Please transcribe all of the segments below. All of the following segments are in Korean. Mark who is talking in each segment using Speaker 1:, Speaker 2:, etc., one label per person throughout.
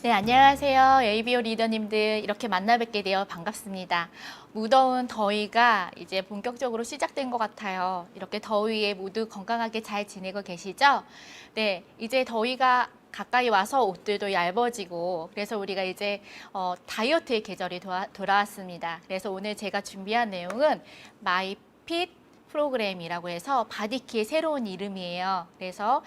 Speaker 1: 네, 안녕하세요. ABO 리더님들 이렇게 만나 뵙게 되어 반갑습니다. 무더운 더위가 이제 본격적으로 시작된 것 같아요. 이렇게 더위에 모두 건강하게 잘 지내고 계시죠? 네, 이제 더위가 가까이 와서 옷들도 얇아지고 그래서 우리가 이제 다이어트의 계절이 돌아왔습니다. 그래서 오늘 제가 준비한 내용은 마이핏 프로그램이라고 해서 바디키의 새로운 이름이에요. 그래서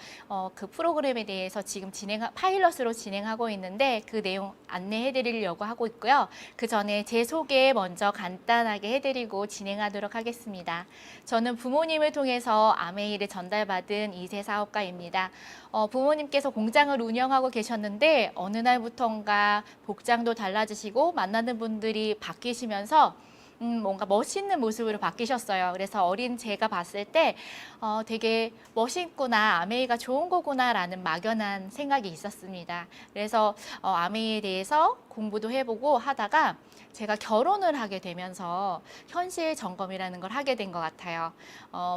Speaker 1: 그 프로그램에 대해서 지금 파일럿으로 진행하고 있는데 그 내용 안내해 드리려고 하고 있고요. 그 전에 제 소개 먼저 간단하게 해드리고 진행하도록 하겠습니다. 저는 부모님을 통해서 아메이를 전달받은 2세 사업가입니다. 부모님께서 공장을 운영하고 계셨는데 어느 날부턴가 복장도 달라지시고 만나는 분들이 바뀌시면서 뭔가 멋있는 모습으로 바뀌셨어요. 그래서 어린 제가 봤을 때 되게 멋있구나, 아메이가 좋은 거구나라는 막연한 생각이 있었습니다. 그래서 아메이에 대해서 공부도 해보고 하다가 제가 결혼을 하게 되면서 현실 점검이라는 걸 하게 된 것 같아요.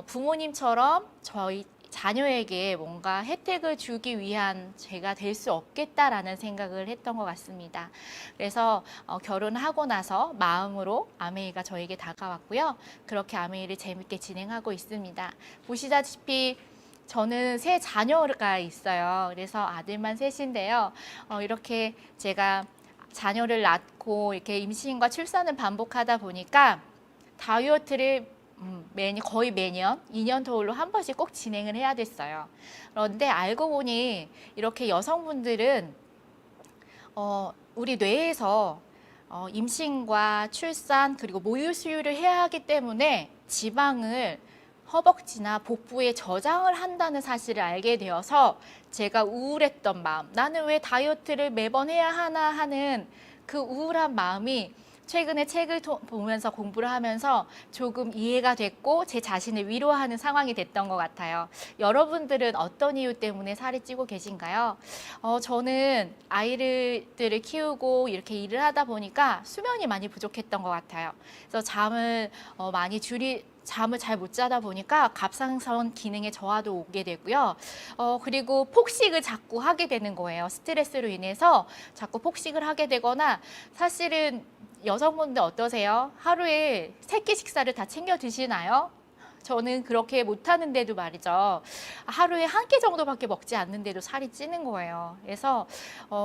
Speaker 1: 부모님처럼 저희 자녀에게 뭔가 혜택을 주기 위한 제가 될 수 없겠다라는 생각을 했던 것 같습니다. 그래서 결혼하고 나서 마음으로 아메이가 저에게 다가왔고요. 그렇게 아메이를 재밌게 진행하고 있습니다. 보시다시피 저는 세 자녀가 있어요. 그래서 아들만 셋인데요. 이렇게 제가 자녀를 낳고 이렇게 임신과 출산을 반복하다 보니까 다이어트를 거의 매년 2년 터울로 한 번씩 꼭 진행을 해야 됐어요. 그런데 알고 보니 이렇게 여성분들은 우리 뇌에서 임신과 출산 그리고 모유 수유를 해야 하기 때문에 지방을 허벅지나 복부에 저장을 한다는 사실을 알게 되어서 제가 우울했던 마음, 나는 왜 다이어트를 매번 해야 하나 하는 그 우울한 마음이 최근에 책을 보면서 공부를 하면서 조금 이해가 됐고 제 자신을 위로하는 상황이 됐던 것 같아요. 여러분들은 어떤 이유 때문에 살이 찌고 계신가요? 저는 아이들을 키우고 이렇게 일을 하다 보니까 수면이 많이 부족했던 것 같아요. 그래서 잠을 잘 못 자다 보니까 갑상선 기능에 저하도 오게 되고요. 그리고 폭식을 자꾸 하게 되는 거예요. 스트레스로 인해서 자꾸 폭식을 하게 되거나 사실은 여성분들 어떠세요? 하루에 3끼 식사를 다 챙겨 드시나요? 저는 그렇게 못하는데도 말이죠. 하루에 1끼 정도밖에 먹지 않는데도 살이 찌는 거예요. 그래서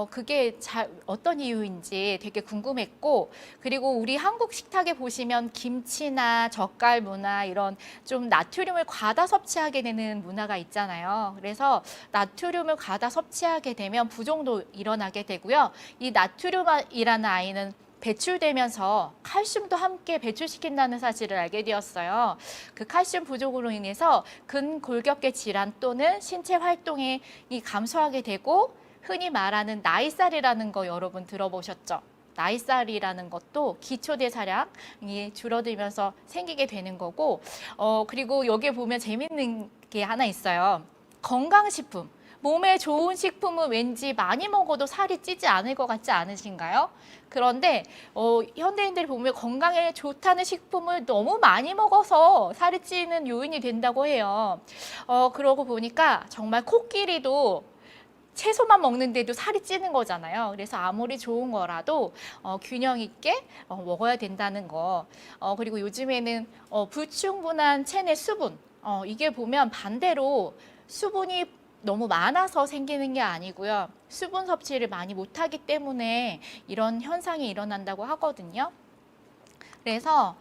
Speaker 1: 그게 어떤 이유인지 되게 궁금했고, 그리고 우리 한국 식탁에 보시면 김치나 젓갈 문화 이런 좀 나트륨을 과다 섭취하게 되는 문화가 있잖아요. 그래서 나트륨을 과다 섭취하게 되면 부종도 일어나게 되고요. 이 나트륨이라는 아이는 배출되면서 칼슘도 함께 배출시킨다는 사실을 알게 되었어요. 그 칼슘 부족으로 인해서 근골격계 질환 또는 신체 활동이 감소하게 되고 흔히 말하는 나이살이라는 거 여러분 들어보셨죠? 나이살이라는 것도 기초대사량이 줄어들면서 생기게 되는 거고 그리고 여기에 보면 재밌는 게 하나 있어요. 건강식품. 몸에 좋은 식품은 왠지 많이 먹어도 살이 찌지 않을 것 같지 않으신가요? 그런데 현대인들이 보면 건강에 좋다는 식품을 너무 많이 먹어서 살이 찌는 요인이 된다고 해요. 그러고 보니까 정말 코끼리도 채소만 먹는데도 살이 찌는 거잖아요. 그래서 아무리 좋은 거라도 균형 있게 먹어야 된다는 거. 그리고 요즘에는 불충분한 체내 수분. 이게 보면 반대로 수분이 너무 많아서 생기는 게 아니고요. 수분 섭취를 많이 못하기 때문에 이런 현상이 일어난다고 하거든요. 그래서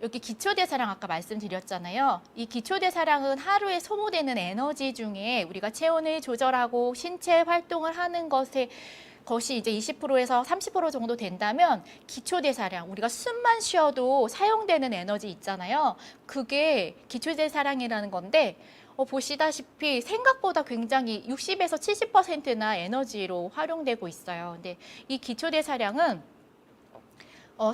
Speaker 1: 여기 기초대사량 아까 말씀드렸잖아요. 이 기초대사량은 하루에 소모되는 에너지 중에 우리가 체온을 조절하고 신체 활동을 하는 것이 이제 20%에서 30% 정도 된다면 기초대사량, 우리가 숨만 쉬어도 사용되는 에너지 있잖아요. 그게 기초대사량이라는 건데 보시다시피 생각보다 굉장히 60에서 70%나 에너지로 활용되고 있어요. 근데 이 기초대사량은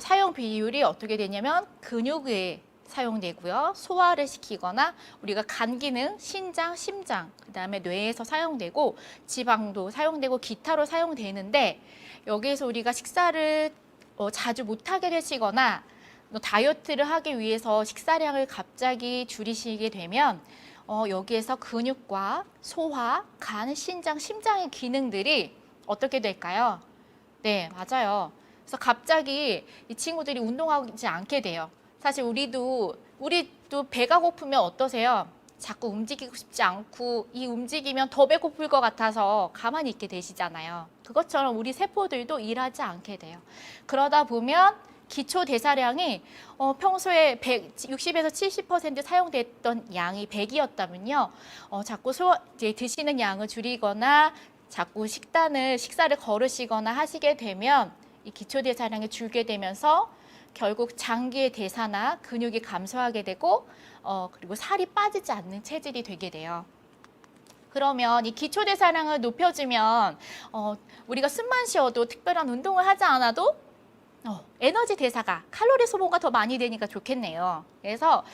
Speaker 1: 사용 비율이 어떻게 되냐면 근육에 사용되고요. 소화를 시키거나 우리가 간 기능, 신장, 심장, 그다음에 뇌에서 사용되고 지방도 사용되고 기타로 사용되는데 여기에서 우리가 식사를 자주 못하게 되시거나 다이어트를 하기 위해서 식사량을 갑자기 줄이시게 되면 여기에서 근육과 소화, 간, 신장, 심장의 기능들이 어떻게 될까요? 네, 맞아요. 그래서 갑자기 이 친구들이 운동하지 않게 돼요. 사실 우리도 배가 고프면 어떠세요? 자꾸 움직이고 싶지 않고 이 움직이면 더 배고플 것 같아서 가만히 있게 되시잖아요. 그것처럼 우리 세포들도 일하지 않게 돼요. 그러다 보면 기초 대사량이 평소에 60에서 70% 사용됐던 양이 100이었다면요. 자꾸 이제 드시는 양을 줄이거나 자꾸 식사를 거르시거나 하시게 되면 이 기초 대사량이 줄게 되면서 결국 장기의 대사나 근육이 감소하게 되고 그리고 살이 빠지지 않는 체질이 되게 돼요. 그러면 이 기초 대사량을 높여주면 우리가 숨만 쉬어도 특별한 운동을 하지 않아도 에너지 대사가 칼로리 소모가 더 많이 되니까 좋겠네요. 그래서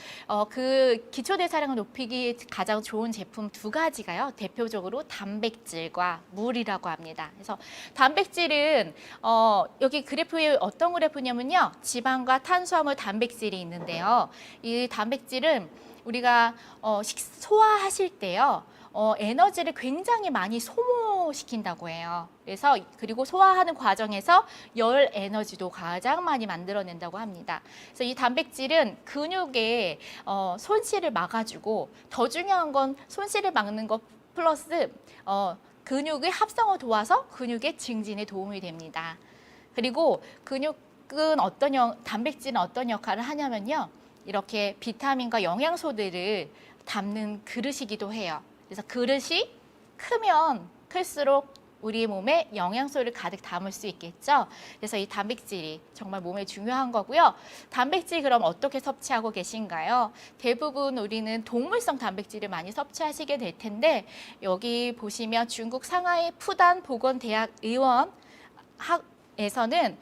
Speaker 1: 그 기초 대사량을 높이기 가장 좋은 제품 2가지가요. 대표적으로 단백질과 물이라고 합니다. 그래서 단백질은 여기 그래프에 어떤 그래프냐면요. 지방과 탄수화물 단백질이 있는데요. 이 단백질은 우리가 소화하실 때요. 에너지를 굉장히 많이 소모시킨다고 해요. 그리고 소화하는 과정에서 열 에너지도 가장 많이 만들어낸다고 합니다. 그래서 이 단백질은 근육의 손실을 막아주고 더 중요한 건 손실을 막는 것 플러스 근육의 합성을 도와서 근육의 증진에 도움이 됩니다. 그리고 단백질은 어떤 역할을 하냐면요. 이렇게 비타민과 영양소들을 담는 그릇이기도 해요. 그래서 그릇이 크면 클수록 우리 몸에 영양소를 가득 담을 수 있겠죠. 그래서 이 단백질이 정말 몸에 중요한 거고요. 단백질 그럼 어떻게 섭취하고 계신가요? 대부분 우리는 동물성 단백질을 많이 섭취하시게 될 텐데 여기 보시면 중국 상하이 푸단 보건대학 의원학에서는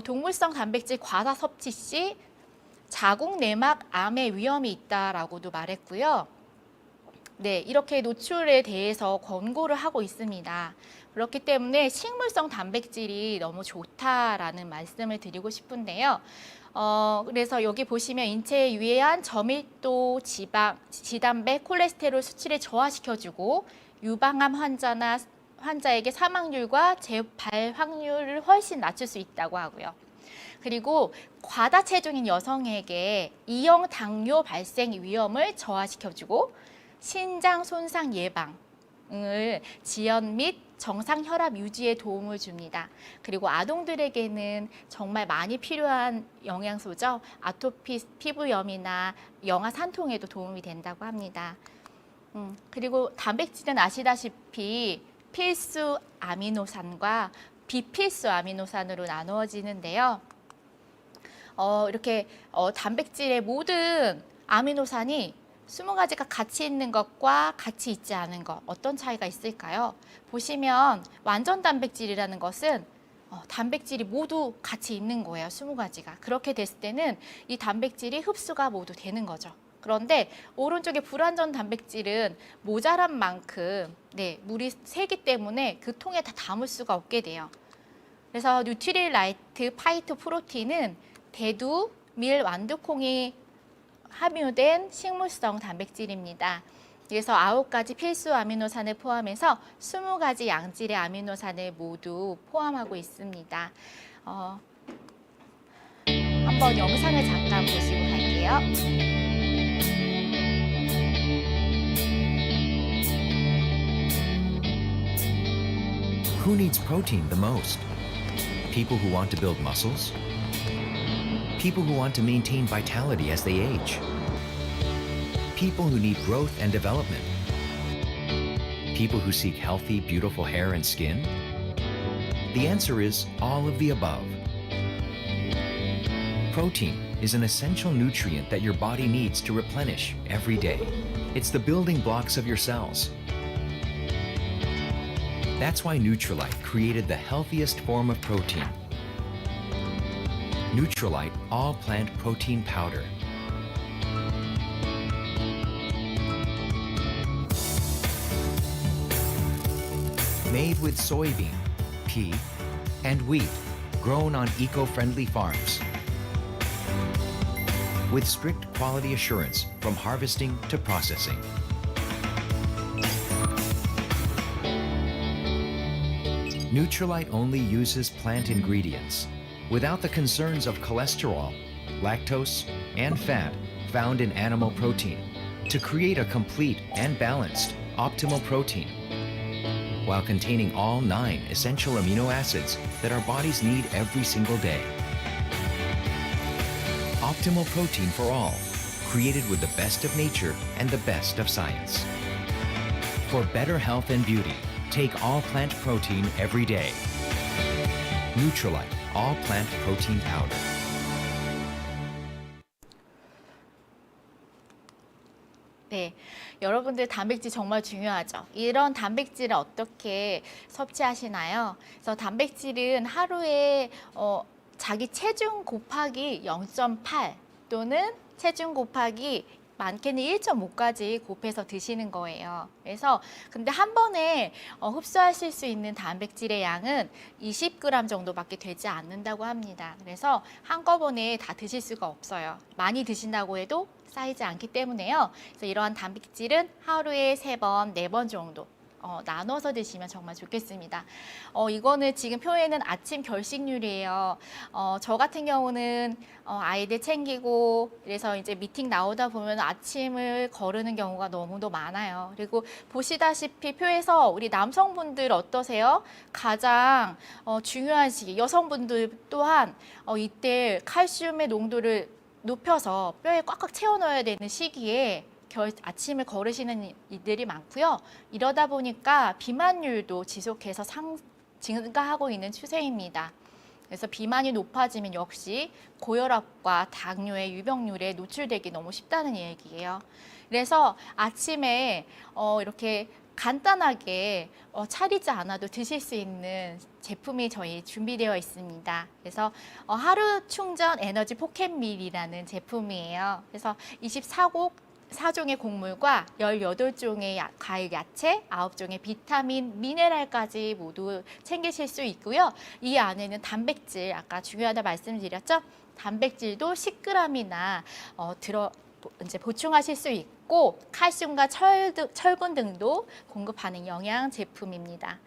Speaker 1: 동물성 단백질 과다 섭취 시 자궁 내막 암의 위험이 있다라고도 말했고요. 네, 이렇게 노출에 대해서 권고를 하고 있습니다. 그렇기 때문에 식물성 단백질이 너무 좋다라는 말씀을 드리고 싶은데요. 그래서 여기 보시면 인체에 유해한 저밀도 지단백, 콜레스테롤 수치를 저하시켜주고 유방암 환자에게 사망률과 재발 확률을 훨씬 낮출 수 있다고 하고요. 그리고 과다 체중인 여성에게 E형 당뇨 발생 위험을 저하시켜주고 신장 손상 예방을 지연 및 정상 혈압 유지에 도움을 줍니다. 그리고 아동들에게는 정말 많이 필요한 영양소죠. 아토피 피부염이나 영아 산통에도 도움이 된다고 합니다. 그리고 단백질은 아시다시피 필수 아미노산과 비필수 아미노산으로 나누어지는데요. 이렇게 단백질의 모든 아미노산이 20가지가 같이 있는 것과 같이 있지 않은 것 어떤 차이가 있을까요? 보시면 완전 단백질이라는 것은 단백질이 모두 같이 있는 거예요. 20가지가. 그렇게 됐을 때는 이 단백질이 흡수가 모두 되는 거죠. 그런데 오른쪽에 불완전 단백질은 모자란 만큼 물이 새기 때문에 그 통에 다 담을 수가 없게 돼요. 그래서 뉴트리라이트 파이토 프로틴은 대두, 밀, 완두콩이 함유된 식물성 단백질입니다. 그래서 9가지 필수 아미노산을 포함해서 20가지 양질의 아미노산을 모두 포함하고 있습니다. 한번 영상을 잠깐 보시고 갈게요.
Speaker 2: Who needs protein the most? People who want to build muscles? People who want to maintain vitality as they age? People who need growth and development? People who seek healthy, beautiful hair and skin? The answer is all of the above. Protein is an essential nutrient that your body needs to replenish every day. It's the building blocks of your cells. That's why Nutrilite created the healthiest form of protein. Nutrilite all-plant protein powder. Made with soybean, pea, and wheat, grown on eco-friendly farms. With strict quality assurance from harvesting to processing. Nutrilite only uses plant ingredients without the concerns of cholesterol, lactose, and fat found in animal protein to create a complete and balanced optimal protein while containing all 9 essential amino acids that our bodies need every single day. Optimal protein for all, created with the best of nature and the best of science. For better health and beauty, take all plant protein every day. Nutrilite all plant protein powder.
Speaker 1: 네, 여러분들 단백질 정말 중요하죠. 이런 단백질을 어떻게 섭취하시나요? 그래서 단백질은 하루에 자기 체중 곱하기 0.8 또는 체중 곱하기 많게는 1.5까지 곱해서 드시는 거예요. 그래서 근데 한 번에 흡수하실 수 있는 단백질의 양은 20g 정도밖에 되지 않는다고 합니다. 그래서 한꺼번에 다 드실 수가 없어요. 많이 드신다고 해도 쌓이지 않기 때문에요. 그래서 이러한 단백질은 하루에 3번, 4번 정도 나눠서 드시면 정말 좋겠습니다. 이거는 지금 표에는 아침 결식률이에요. 저 같은 경우는 아이들 챙기고 그래서 이제 미팅 나오다 보면 아침을 거르는 경우가 너무도 많아요. 그리고 보시다시피 표에서 우리 남성분들 어떠세요? 가장 중요한 시기, 여성분들 또한 이때 칼슘의 농도를 높여서 뼈에 꽉꽉 채워 넣어야 되는 시기에 아침을 거르시는 이들이 많고요. 이러다 보니까 비만율도 지속해서 증가하고 있는 추세입니다. 그래서 비만이 높아지면 역시 고혈압과 당뇨의 유병률에 노출되기 너무 쉽다는 얘기예요. 그래서 아침에 이렇게 간단하게 차리지 않아도 드실 수 있는 제품이 저희 준비되어 있습니다. 그래서 하루 충전 에너지 포켓밀이라는 제품이에요. 그래서 4종의 곡물과 18종의 과일 야채, 9종의 비타민, 미네랄까지 모두 챙기실 수 있고요. 이 안에는 단백질, 아까 중요하다 말씀드렸죠? 단백질도 10g이나 이제 보충하실 수 있고 칼슘과 철분 등도 공급하는 영양 제품입니다.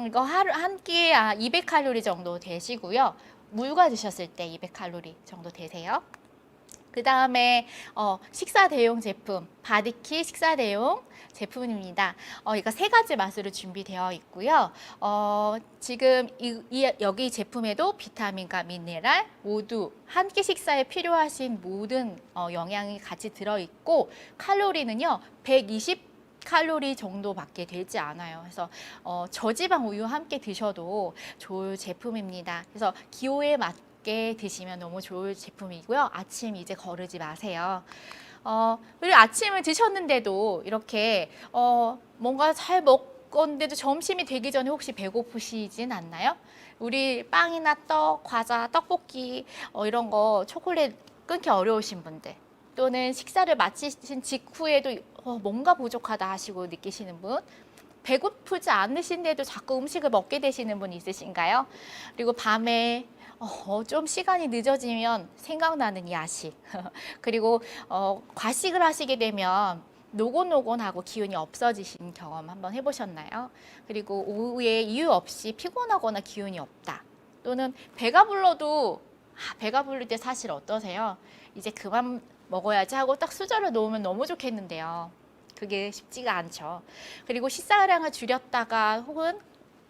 Speaker 1: 이거 하루 한 끼에 200칼로리 정도 되시고요. 물과 드셨을 때 200칼로리 정도 되세요. 그 다음에 식사 대용 제품, 바디키 식사 대용 제품입니다. 이거 3가지 맛으로 준비되어 있고요. 지금 여기 제품에도 비타민과 미네랄 모두 한 끼 식사에 필요하신 모든 영양이 같이 들어있고 칼로리는요 120칼로리 정도밖에 되지 않아요. 그래서 저지방 우유 함께 드셔도 좋을 제품입니다. 그래서 기호에 맞게 드시면 너무 좋을 제품이고요. 아침 이제 거르지 마세요. 그리고 아침을 드셨는데도 이렇게 뭔가 잘 먹었는데도 점심이 되기 전에 혹시 배고프시진 않나요? 우리 빵이나 떡, 과자, 떡볶이 이런 거 초콜릿 끊기 어려우신 분들 또는 식사를 마치신 직후에도 뭔가 부족하다 하시고 느끼시는 분, 배고프지 않으신데도 자꾸 음식을 먹게 되시는 분 있으신가요? 그리고 밤에 좀 시간이 늦어지면 생각나는 야식 그리고 과식을 하시게 되면 노곤노곤하고 기운이 없어지신 경험 한번 해보셨나요? 그리고 오후에 이유 없이 피곤하거나 기운이 없다 또는 배가 불러도 배가 부를 때 사실 어떠세요? 이제 그만 먹어야지 하고 딱 수저를 놓으면 너무 좋겠는데요. 그게 쉽지가 않죠. 그리고 식사량을 줄였다가 혹은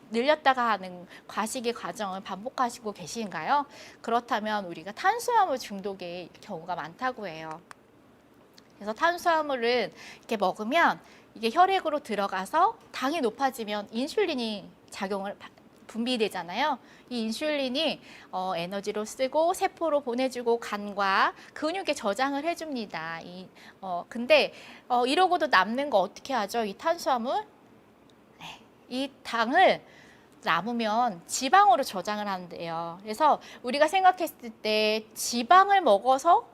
Speaker 1: 늘렸다가 하는 과식의 과정을 반복하시고 계신가요? 그렇다면 우리가 탄수화물 중독의 경우가 많다고 해요. 그래서 탄수화물은 이렇게 먹으면 이게 혈액으로 들어가서 당이 높아지면 인슐린이 분비되잖아요. 이 인슐린이 에너지로 쓰고 세포로 보내주고 간과 근육에 저장을 해줍니다. 근데 이러고도 남는 거 어떻게 하죠? 이 탄수화물? 네, 이 당을 남으면 지방으로 저장을 한대요. 그래서 우리가 생각했을 때 지방을 먹어서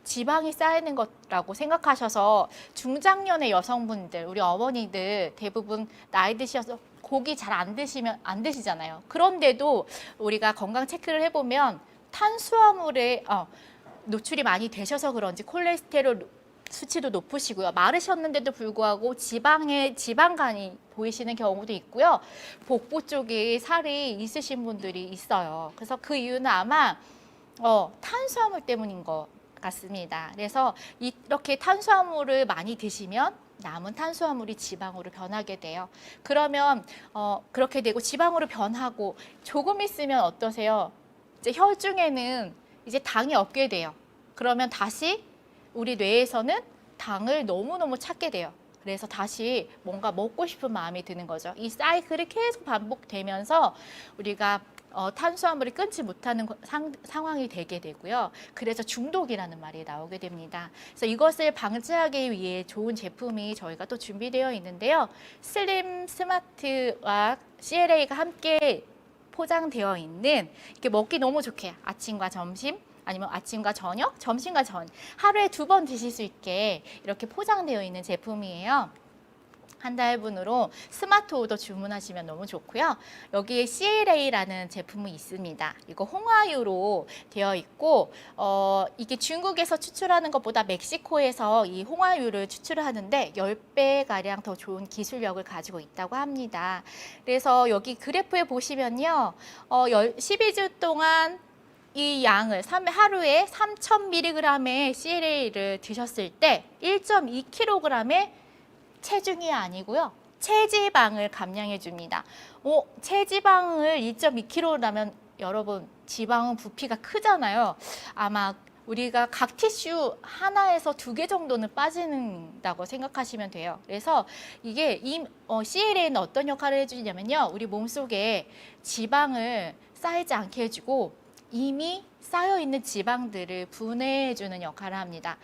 Speaker 1: 지방이 쌓이는 거라고 생각하셔서 중장년의 여성분들, 우리 어머니들 대부분 나이 드셔서 고기 잘 안 드시잖아요. 그런데도 우리가 건강 체크를 해보면 탄수화물에 노출이 많이 되셔서 그런지 콜레스테롤 수치도 높으시고요. 마르셨는데도 불구하고 지방간이 보이시는 경우도 있고요. 복부 쪽에 살이 있으신 분들이 있어요. 그래서 그 이유는 아마 탄수화물 때문인 것 같습니다. 그래서 이렇게 탄수화물을 많이 드시면 남은 탄수화물이 지방으로 변하게 돼요. 그러면 그렇게 되고 지방으로 변하고 조금 있으면 어떠세요? 이제 혈중에는 이제 당이 없게 돼요. 그러면 다시 우리 뇌에서는 당을 너무너무 찾게 돼요. 그래서 다시 뭔가 먹고 싶은 마음이 드는 거죠. 이 사이클이 계속 반복되면서 우리가 탄수화물을 끊지 못하는 상황이 되게 되고요. 그래서 중독이라는 말이 나오게 됩니다. 그래서 이것을 방지하기 위해 좋은 제품이 저희가 또 준비되어 있는데요. 슬림 스마트와 CLA가 함께 포장되어 있는 이렇게 먹기 너무 좋게 아침과 점심 아니면 아침과 저녁, 점심과 하루에 2번 드실 수 있게 이렇게 포장되어 있는 제품이에요. 한 달분으로 스마트 오더 주문하시면 너무 좋고요. 여기에 CLA라는 제품이 있습니다. 이거 홍화유로 되어 있고 이게 중국에서 추출하는 것보다 멕시코에서 이 홍화유를 추출을 하는데 10배가량 더 좋은 기술력을 가지고 있다고 합니다. 그래서 여기 그래프에 보시면요. 12주 동안 이 양을 하루에 3,000mg의 CLA를 드셨을 때 1.2kg의 체중이 아니고요. 체지방을 감량해 줍니다. 체지방을 2.2kg라면 여러분 지방은 부피가 크잖아요. 아마 우리가 각 티슈 하나에서 2개 정도는 빠진다고 생각하시면 돼요. 그래서 이게 CLA는 어떤 역할을 해주냐면요. 우리 몸속에 지방을 쌓이지 않게 해주고 이미 쌓여있는 지방들을 분해해주는 역할을 합니다.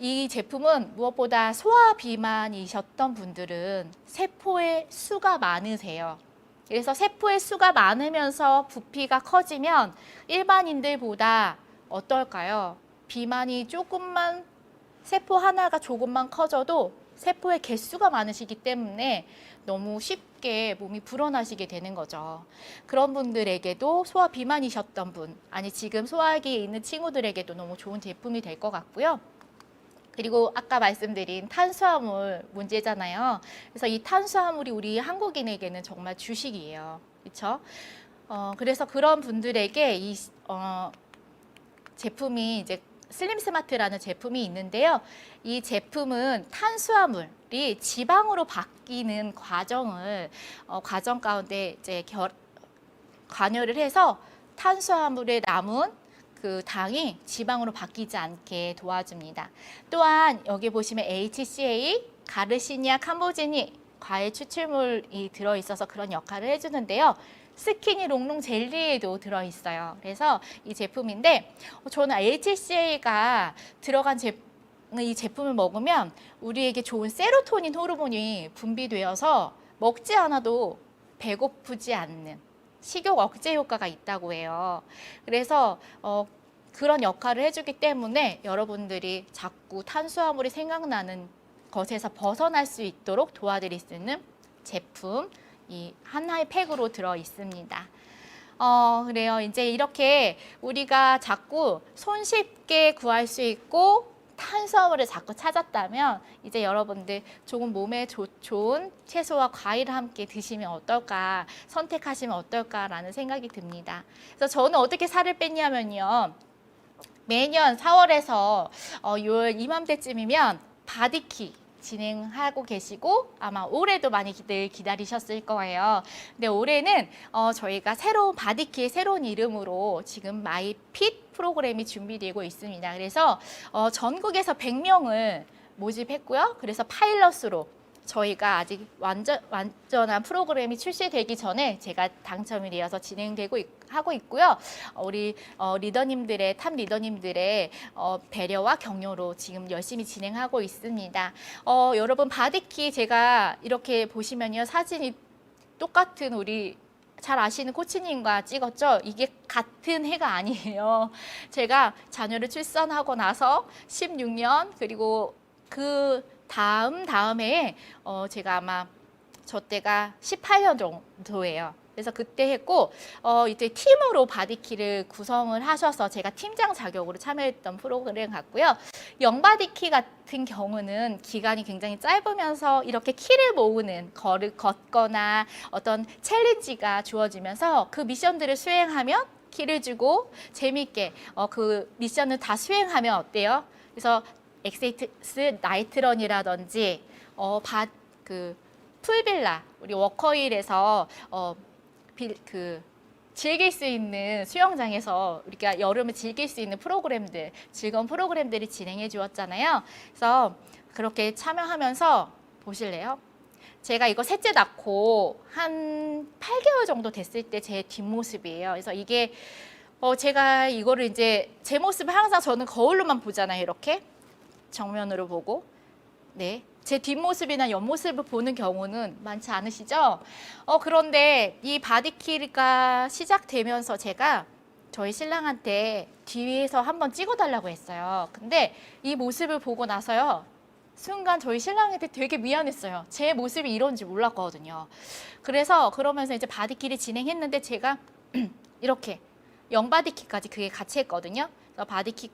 Speaker 1: 이 제품은 무엇보다 소화 비만이셨던 분들은 세포의 수가 많으세요. 그래서 세포의 수가 많으면서 부피가 커지면 일반인들보다 어떨까요? 비만이 조금만 세포 하나가 조금만 커져도 세포의 개수가 많으시기 때문에 너무 쉽게 몸이 불어나시게 되는 거죠. 그런 분들에게도 소화 비만이셨던 분, 아니 지금 소화기에 있는 친구들에게도 너무 좋은 제품이 될 것 같고요. 그리고 아까 말씀드린 탄수화물 문제잖아요. 그래서 이 탄수화물이 우리 한국인에게는 정말 주식이에요. 그렇죠? 그래서 그런 분들에게 이 제품이 이제 슬림 스마트라는 제품이 있는데요. 이 제품은 탄수화물이 지방으로 바뀌는 과정 가운데 이제 관여를 해서 탄수화물에 남은 그 당이 지방으로 바뀌지 않게 도와줍니다. 또한 여기 보시면 HCA, 가르시니아 캄보지니 과일 추출물이 들어있어서 그런 역할을 해주는데요. 스키니 롱롱 젤리에도 들어있어요. 그래서 이 제품인데 저는 HCA가 들어간 이 제품을 먹으면 우리에게 좋은 세로토닌 호르몬이 분비되어서 먹지 않아도 배고프지 않는 식욕 억제 효과가 있다고 해요. 그래서 그런 역할을 해주기 때문에 여러분들이 자꾸 탄수화물이 생각나는 것에서 벗어날 수 있도록 도와드릴 수 있는 제품 이 하나의 팩으로 들어 있습니다. 그래요. 이제 이렇게 우리가 자꾸 손쉽게 구할 수 있고 탄수화물을 자꾸 찾았다면 이제 여러분들 조금 몸에 좋은 채소와 과일을 함께 드시면 어떨까, 선택하시면 어떨까라는 생각이 듭니다. 그래서 저는 어떻게 살을 뺐냐면요. 매년 4월에서 6월 이맘때쯤이면 바디키 진행하고 계시고 아마 올해도 많이 기다리셨을 거예요. 근데 올해는 저희가 새로운 바디키의 새로운 이름으로 지금 마이핏 프로그램이 준비되고 있습니다. 그래서 전국에서 100명을 모집했고요. 그래서 파일럿으로 저희가 아직 완전한 프로그램이 출시되기 전에 제가 당첨이 되어서 하고 있고요. 우리 리더님들의 탑 리더님들의 배려와 격려로 지금 열심히 진행하고 있습니다. 여러분 바디키 제가 이렇게 보시면요. 사진이 똑같은 우리 잘 아시는 코치님과 찍었죠? 이게 같은 해가 아니에요. 제가 자녀를 출산하고 나서 16년 그리고 그 다음 해에 제가 아마 저 때가 18년 정도예요. 그래서 그때 했고 이제 팀으로 바디키를 구성을 하셔서 제가 팀장 자격으로 참여했던 프로그램 같고요. 영바디키 같은 경우는 기간이 굉장히 짧으면서 이렇게 키를 모으는 걷거나 어떤 챌린지가 주어지면서 그 미션들을 수행하면 키를 주고 재미있게 그 미션을 다 수행하면 어때요? 그래서 엑세이스 나이트런이라든지 그 풀빌라 우리 워커힐에서 즐길 수 있는 수영장에서 우리가 여름을 즐길 수 있는 프로그램들, 즐거운 프로그램들이 진행해 주었잖아요. 그래서 그렇게 참여하면서 보실래요? 제가 이거 셋째 낳고 한 8개월 정도 됐을 때 제 뒷모습이에요. 그래서 이게 제가 이거를 이제 제 모습을 항상 저는 거울로만 보잖아요. 이렇게 정면으로 보고. 네. 제 뒷모습이나 옆모습을 보는 경우는 많지 않으시죠? 그런데 이 바디키가 시작되면서 제가 저희 신랑한테 뒤에서 한번 찍어달라고 했어요. 근데 이 모습을 보고 나서요. 순간 저희 신랑한테 되게 미안했어요. 제 모습이 이런지 몰랐거든요. 그래서 그러면서 이제 바디키를 진행했는데 제가 이렇게 영바디키까지 그게 같이 했거든요. 그래서 바디키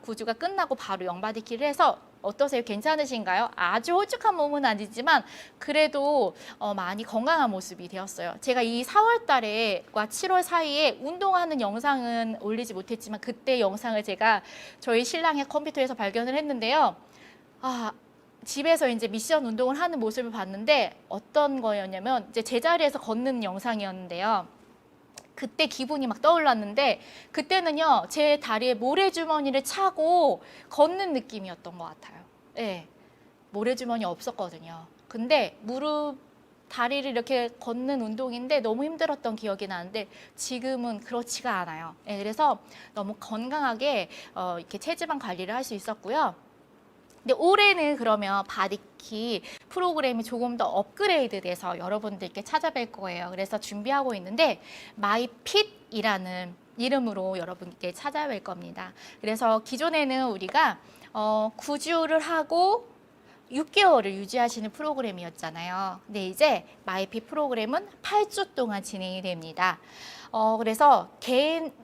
Speaker 1: 구주가 끝나고 바로 영바디키를 해서 어떠세요? 괜찮으신가요? 아주 홀쭉한 몸은 아니지만 그래도 많이 건강한 모습이 되었어요. 제가 이 4월 달에과 7월 사이에 운동하는 영상은 올리지 못했지만 그때 영상을 제가 저희 신랑의 컴퓨터에서 발견을 했는데요. 집에서 이제 미션 운동을 하는 모습을 봤는데 어떤 거였냐면 이제 제자리에서 걷는 영상이었는데요. 그때 기분이 막 떠올랐는데 그때는요 제 다리에 모래주머니를 차고 걷는 느낌이었던 것 같아요. 네, 모래주머니 없었거든요. 근데 다리를 이렇게 걷는 운동인데 너무 힘들었던 기억이 나는데 지금은 그렇지가 않아요. 네, 그래서 너무 건강하게 이렇게 체지방 관리를 할 수 있었고요. 근데 올해는 그러면 바디키 프로그램이 조금 더 업그레이드돼서 여러분들께 찾아뵐 거예요. 그래서 준비하고 있는데 마이핏이라는 이름으로 여러분께 찾아뵐 겁니다. 그래서 기존에는 우리가 9주를 하고 6개월을 유지하시는 프로그램이었잖아요. 근데 이제 마이핏 프로그램은 8주 동안 진행이 됩니다. 그래서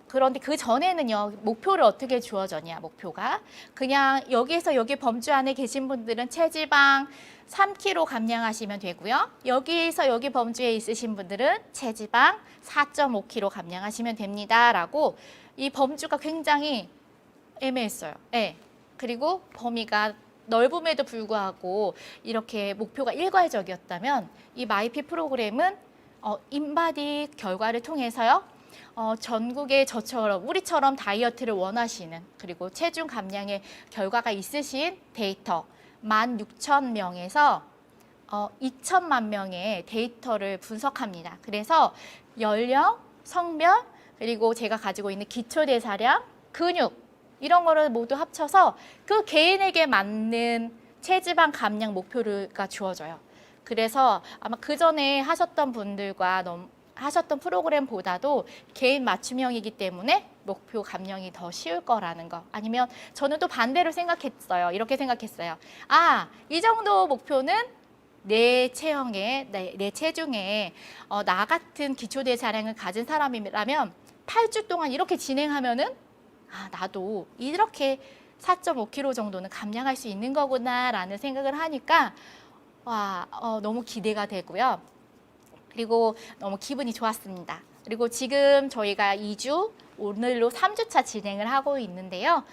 Speaker 1: 그런데 그 전에는요, 목표를 어떻게 주어졌냐, 목표가. 그냥 여기에서 여기 범주 안에 계신 분들은 체지방 3kg 감량하시면 되고요. 여기에서 여기 범주에 있으신 분들은 체지방 4.5kg 감량하시면 됩니다. 라고 이 범주가 굉장히 애매했어요. 네. 그리고 범위가 넓음에도 불구하고 이렇게 목표가 일괄적이었다면 이 마이핏 프로그램은 인바디 결과를 통해서요. 전국에 저처럼 우리처럼 다이어트를 원하시는 그리고 체중 감량의 결과가 있으신 데이터 16,000명에서 2천만 명의 데이터를 분석합니다. 그래서 연령, 성별, 그리고 제가 가지고 있는 기초대사량, 근육 이런 거를 모두 합쳐서 그 개인에게 맞는 체지방 감량 목표가 주어져요. 그래서 아마 그 전에 하셨던 분들과 하셨던 프로그램보다도 개인 맞춤형이기 때문에 목표 감량이 더 쉬울 거라는 거. 아니면 저는 또 반대로 생각했어요. 이렇게 생각했어요. 이 정도 목표는 내 체형에, 내 체중에 나 같은 기초대사량을 가진 사람이라면 8주 동안 이렇게 진행하면은 나도 이렇게 4.5kg 정도는 감량할 수 있는 거구나 라는 생각을 하니까 너무 기대가 되고요. 그리고 너무 기분이 좋았습니다. 그리고 지금 저희가 2주, 오늘로 3주차 진행을 하고 있는데요.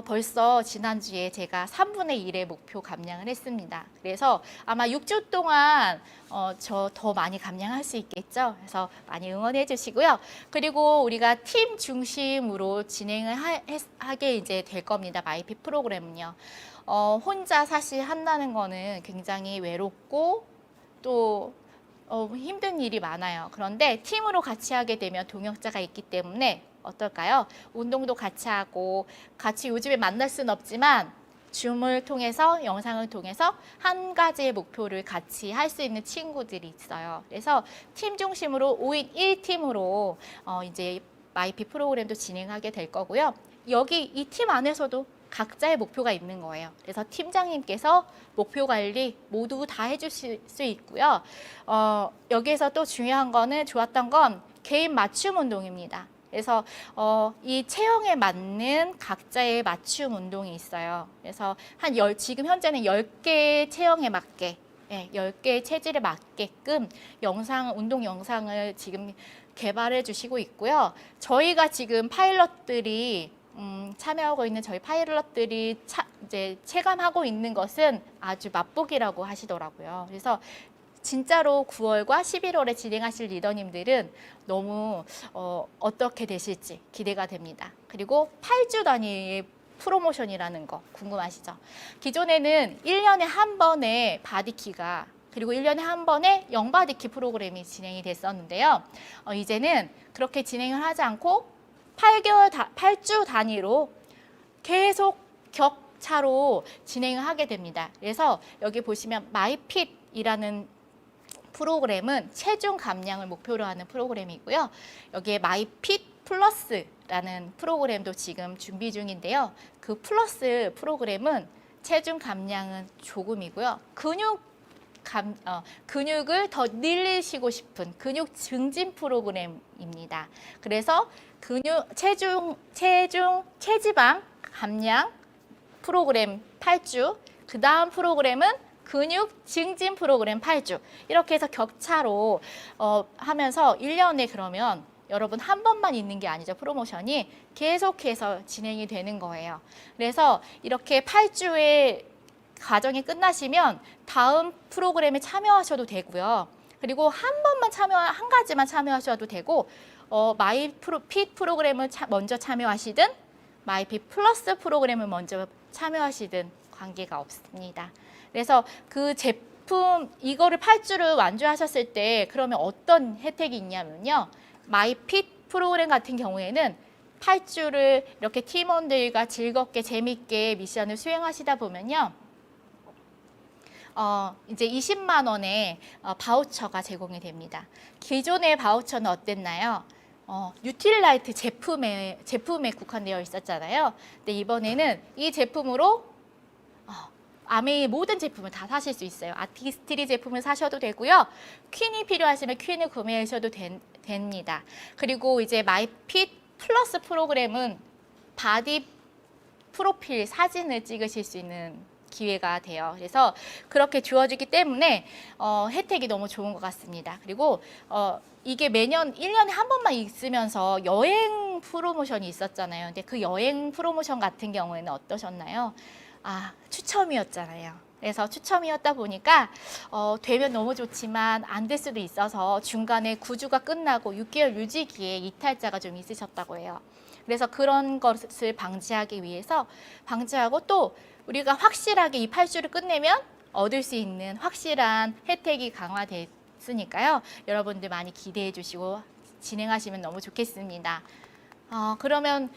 Speaker 1: 벌써 지난주에 제가 3분의 1의 목표 감량을 했습니다. 그래서 아마 6주 동안 저 더 많이 감량할 수 있겠죠. 그래서 많이 응원해 주시고요. 그리고 우리가 팀 중심으로 진행을 하게 이제 될 겁니다. 마이핏 프로그램은요. 혼자 사실 한다는 거는 굉장히 외롭고 또 힘든 일이 많아요. 그런데 팀으로 같이 하게 되면 동역자가 있기 때문에 어떨까요? 운동도 같이 하고 같이 요즘에 만날 수는 없지만 줌을 통해서 영상을 통해서 한 가지의 목표를 같이 할 수 있는 친구들이 있어요. 그래서 팀 중심으로 5인 1팀으로 이제 마이핏 프로그램도 진행하게 될 거고요. 여기 이 팀 안에서도 각자의 목표가 있는 거예요. 그래서 팀장님께서 목표 관리 모두 다 해주실 수 있고요. 여기에서 또 중요한 거는 좋았던 건 개인 맞춤 운동입니다. 그래서 이 체형에 맞는 각자의 맞춤 운동이 있어요. 그래서 지금 현재는 10개의 체형에 맞게, 10개의 체질에 맞게끔 운동 영상을 지금 개발해 주시고 있고요. 저희가 지금 파일럿들이 참여하고 있는 저희 파일럿들이 이제 체감하고 있는 것은 아주 맛보기라고 하시더라고요. 그래서 진짜로 9월과 11월에 진행하실 리더님들은 너무 어떻게 되실지 기대가 됩니다. 그리고 8주 단위의 프로모션이라는 거 궁금하시죠? 기존에는 1년에 한 번의 바디키가 그리고 1년에 한 번의 영바디키 프로그램이 진행이 됐었는데요. 이제는 그렇게 진행을 하지 않고 8주 단위로 계속 격차로 진행을 하게 됩니다. 그래서 여기 보시면 마이핏이라는 프로그램은 체중 감량을 목표로 하는 프로그램이고요. 여기에 마이핏 플러스라는 프로그램도 지금 준비 중인데요. 그 플러스 프로그램은 체중 감량은 조금이고요. 근육을 더 늘리시고 싶은 근육 증진 프로그램입니다. 그래서 체지방 감량 프로그램 8주, 그 다음 프로그램은 근육 증진 프로그램 8주. 이렇게 해서 격차로 하면서 1년에 그러면 여러분 한 번만 있는 게 아니죠. 프로모션이 계속해서 진행이 되는 거예요. 그래서 이렇게 8주의 과정이 끝나시면 다음 프로그램에 참여하셔도 되고요. 그리고 한 가지만 참여하셔도 되고 마이핏 프로그램을 먼저 참여하시든 마이핏 플러스 프로그램을 먼저 참여하시든 관계가 없습니다. 그래서 그 제품 이거를 8주를 완주하셨을 때 그러면 어떤 혜택이 있냐면요. 마이핏 프로그램 같은 경우에는 8주를 이렇게 팀원들과 즐겁게 재밌게 미션을 수행하시다 보면요. 이제 20만 원의 바우처가 제공이 됩니다. 기존의 바우처는 어땠나요? 뉴트릴라이트 제품에 국한되어 있었잖아요. 근데 이번에는 이 제품으로 아메이 모든 제품을 다 사실 수 있어요. 아티스트리 제품을 사셔도 되고요. 퀸이 필요하시면 퀸을 구매하셔도 됩니다. 그리고 이제 마이핏 플러스 프로그램은 바디 프로필 사진을 찍으실 수 있는 기회가 돼요. 그래서 그렇게 주어지기 때문에 혜택이 너무 좋은 것 같습니다. 그리고 이게 매년 1년에 한 번만 있으면서 여행 프로모션이 있었잖아요. 근데 그 여행 프로모션 같은 경우에는 어떠셨나요? 추첨이었잖아요. 그래서 추첨이었다 보니까 되면 너무 좋지만 안 될 수도 있어서 중간에 9주가 끝나고 6개월 유지기에 이탈자가 좀 있으셨다고 해요. 그래서 그런 것을 방지하고 또 우리가 확실하게 이 8주를 끝내면 얻을 수 있는 확실한 혜택이 강화됐으니까요. 여러분들 많이 기대해 주시고 진행하시면 너무 좋겠습니다. 그러면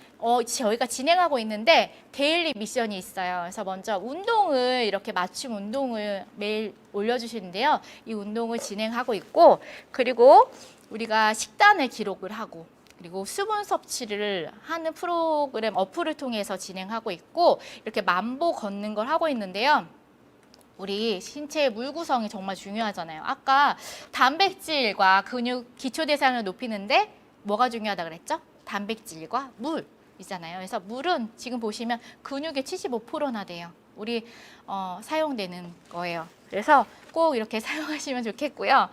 Speaker 1: 저희가 진행하고 있는데 데일리 미션이 있어요. 그래서 먼저 운동을 이렇게 맞춤 운동을 매일 올려주시는데요. 이 운동을 진행하고 있고 그리고 우리가 식단을 기록을 하고 그리고 수분 섭취를 하는 프로그램 어플을 통해서 진행하고 있고 이렇게 만보 걷는 걸 하고 있는데요. 우리 신체의 물 구성이 정말 중요하잖아요. 아까 단백질과 근육 기초 대사량을 높이는데 뭐가 중요하다 그랬죠? 단백질과 물이잖아요. 그래서 물은 지금 보시면 근육의 75%나 돼요. 우리 사용되는 거예요. 그래서 꼭 이렇게 사용하시면 좋겠고요.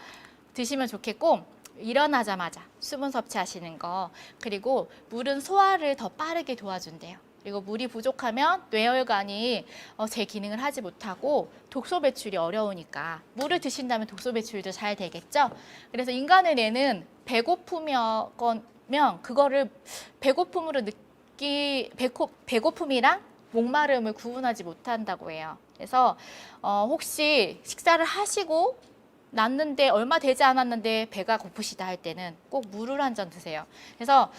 Speaker 1: 드시면 좋겠고 일어나자마자 수분 섭취하시는 거 그리고 물은 소화를 더 빠르게 도와준대요. 그리고 물이 부족하면 뇌혈관이 제 기능을 하지 못하고 독소 배출이 어려우니까 물을 드신다면 독소 배출도 잘 되겠죠. 그래서 인간의 뇌는 배고프면 그거를 배고픔이랑 목마름을 구분하지 못한다고 해요. 그래서 혹시 식사를 하시고 났는데 얼마 되지 않았는데 배가 고프시다 할 때는 꼭 물을 한 잔 드세요. 그래서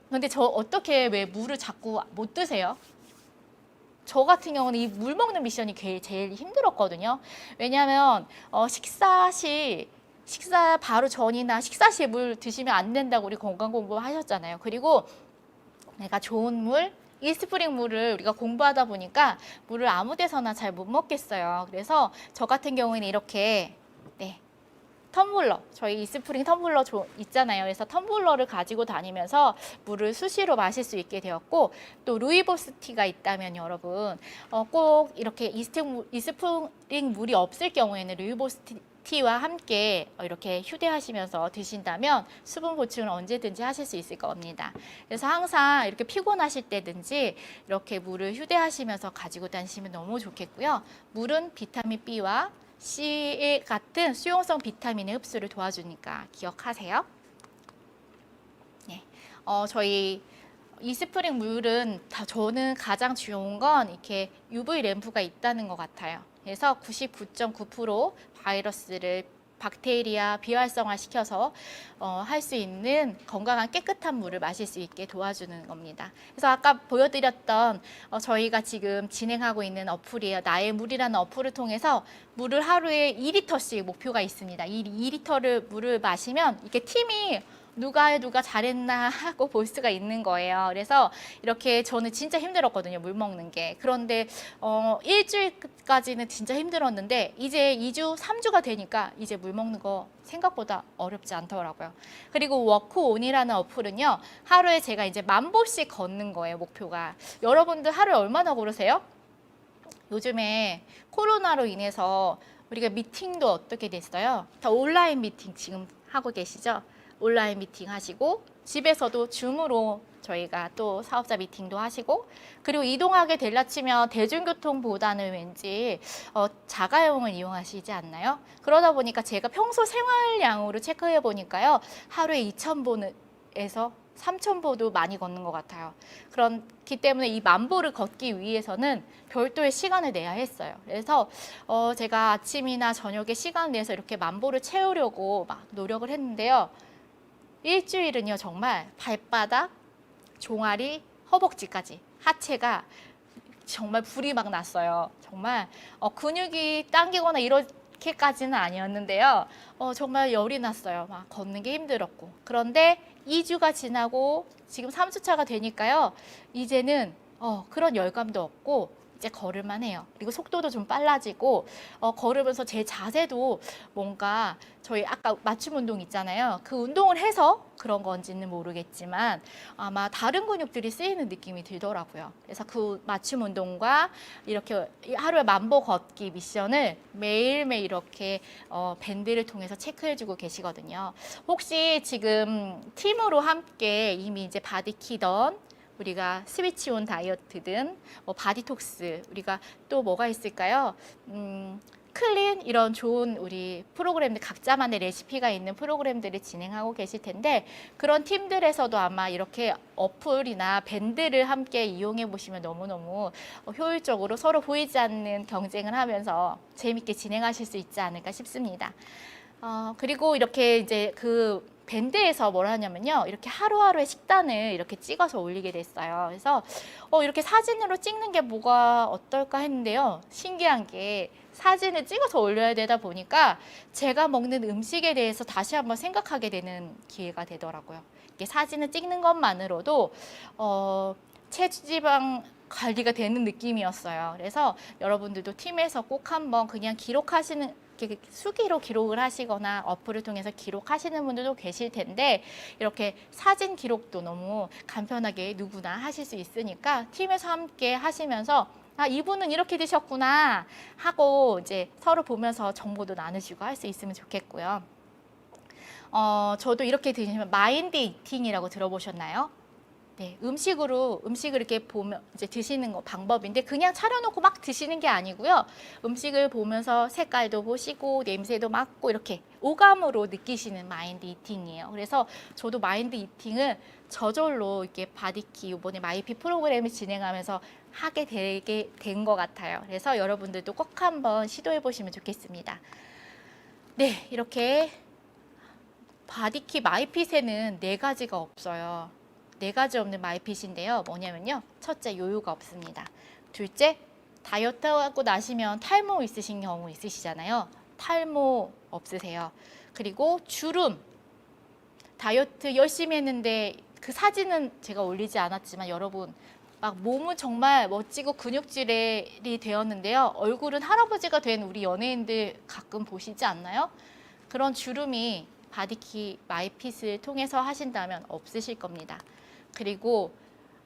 Speaker 1: 근데 어떻게 왜 물을 자꾸 못 드세요? 저 같은 경우는 이 물 먹는 미션이 제일 힘들었거든요. 왜냐하면 식사 바로 전이나 식사 시에 물 드시면 안 된다고 우리 건강 공부 하셨잖아요. 그리고 내가 좋은 물, 이스프링 물을 우리가 공부하다 보니까 물을 아무 데서나 잘 못 먹겠어요. 그래서 저 같은 경우에는 이렇게 네, 텀블러, 저희 이스프링 텀블러 있잖아요. 그래서 텀블러를 가지고 다니면서 물을 수시로 마실 수 있게 되었고, 또 루이보스 티가 있다면 여러분 꼭 이렇게 이스프링 물이 없을 경우에는 루이보스 티와 함께 이렇게 휴대하시면서 드신다면 수분 보충을 언제든지 하실 수 있을 겁니다. 그래서 항상 이렇게 피곤하실 때든지 이렇게 물을 휴대하시면서 가지고 다니시면 너무 좋겠고요. 물은 비타민 B와 C 같은 수용성 비타민의 흡수를 도와주니까 기억하세요. 네, 저희 이스프링 물은 저는 가장 좋은 건 이렇게 UV 램프가 있다는 것 같아요. 그래서 99.9% 바이러스를 박테리아 비활성화 시켜서 할 수 있는 건강한 깨끗한 물을 마실 수 있게 도와주는 겁니다. 그래서 아까 보여드렸던 저희가 지금 진행하고 있는 어플이에요. 나의 물이라는 어플을 통해서 물을 하루에 2리터씩 목표가 있습니다. 이 2리터를 물을 마시면 이렇게 팀이 누가 잘했나 하고 볼 수가 있는 거예요. 그래서 이렇게 저는 진짜 힘들었거든요, 물 먹는 게. 그런데 일주일까지는 진짜 힘들었는데 이제 2주, 3주가 되니까 이제 물 먹는 거 생각보다 어렵지 않더라고요. 그리고 워크온이라는 어플은요, 하루에 제가 이제 10,000보씩 걷는 거예요, 목표가. 여러분들 하루에 얼마나 걸으세요? 요즘에 코로나로 인해서 우리가 미팅도 어떻게 됐어요? 다 온라인 미팅 지금 하고 계시죠? 온라인 미팅 하시고 집에서도 줌으로 저희가 또 사업자 미팅도 하시고, 그리고 이동하게 될라 치면 대중교통보다는 왠지 자가용을 이용하시지 않나요? 그러다 보니까 제가 평소 생활량으로 체크해 보니까요, 하루에 2,000보에서 3,000보도 많이 걷는 것 같아요. 그렇기 때문에 이 10,000보를 걷기 위해서는 별도의 시간을 내야 했어요. 그래서 제가 아침이나 저녁에 시간을 내서 이렇게 10,000보를 채우려고 막 노력을 했는데요. 일주일은요, 정말 발바닥, 종아리, 허벅지까지 하체가 정말 불이 막 났어요. 정말 근육이 당기거나 이렇게까지는 아니었는데요. 정말 열이 났어요. 막 걷는 게 힘들었고. 그런데 2주가 지나고 지금 3주차가 되니까요. 이제는 그런 열감도 없고 이제 걸을만 해요. 그리고 속도도 좀 빨라지고 걸으면서 제 자세도 뭔가 저희 아까 맞춤 운동 있잖아요. 그 운동을 해서 그런 건지는 모르겠지만 아마 다른 근육들이 쓰이는 느낌이 들더라고요. 그래서 그 맞춤 운동과 이렇게 하루에 10,000보 걷기 미션을 매일매일 이렇게 밴드를 통해서 체크해주고 계시거든요. 혹시 지금 팀으로 함께 이미 이제 바디키던 우리가 스위치온 다이어트든 바디톡스, 우리가 또 뭐가 있을까요? 클린, 이런 좋은 우리 프로그램들, 각자만의 레시피가 있는 프로그램들을 진행하고 계실 텐데, 그런 팀들에서도 아마 이렇게 어플이나 밴드를 함께 이용해 보시면 너무너무 효율적으로 서로 보이지 않는 경쟁을 하면서 재밌게 진행하실 수 있지 않을까 싶습니다. 그리고 이렇게 이제 그 밴드에서 뭘 하냐면요, 이렇게 하루하루의 식단을 이렇게 찍어서 올리게 됐어요. 그래서 이렇게 사진으로 찍는 게 뭐가 어떨까 했는데요, 신기한 게 사진을 찍어서 올려야 되다 보니까 제가 먹는 음식에 대해서 다시 한번 생각하게 되는 기회가 되더라고요. 이게 사진을 찍는 것만으로도 체지방 관리가 되는 느낌이었어요. 그래서 여러분들도 팀에서 꼭 한번 그냥 기록하시는, 수기로 기록을 하시거나 어플을 통해서 기록하시는 분들도 계실 텐데, 이렇게 사진 기록도 너무 간편하게 누구나 하실 수 있으니까 팀에서 함께 하시면서 이분은 이렇게 드셨구나 하고 이제 서로 보면서 정보도 나누시고 할 수 있으면 좋겠고요. 저도 이렇게 드시면 마인드 이팅이라고 들어보셨나요? 네, 음식을 이렇게 보면 이제 드시는 거 방법인데, 그냥 차려놓고 막 드시는 게 아니고요. 음식을 보면서 색깔도 보시고 냄새도 맡고 이렇게 오감으로 느끼시는 마인드 이팅이에요. 그래서 저도 마인드 이팅을 저절로 이렇게 바디키 이번에 마이피 프로그램을 진행하면서 하게 되게 된 것 같아요. 그래서 여러분들도 꼭 한번 시도해 보시면 좋겠습니다. 네, 이렇게 바디키 마이핏에는 4가지가 없어요. 4가지 없는 마이핏인데요. 뭐냐면요, 첫째, 요요가 없습니다. 둘째, 다이어트 하고 나시면 탈모 있으신 경우 있으시잖아요. 탈모 없으세요. 그리고 주름, 다이어트 열심히 했는데 그 사진은 제가 올리지 않았지만 여러분 막 몸은 정말 멋지고 근육질이 되었는데요. 얼굴은 할아버지가 된 우리 연예인들 가끔 보시지 않나요? 그런 주름이 바디키 마이핏을 통해서 하신다면 없으실 겁니다. 그리고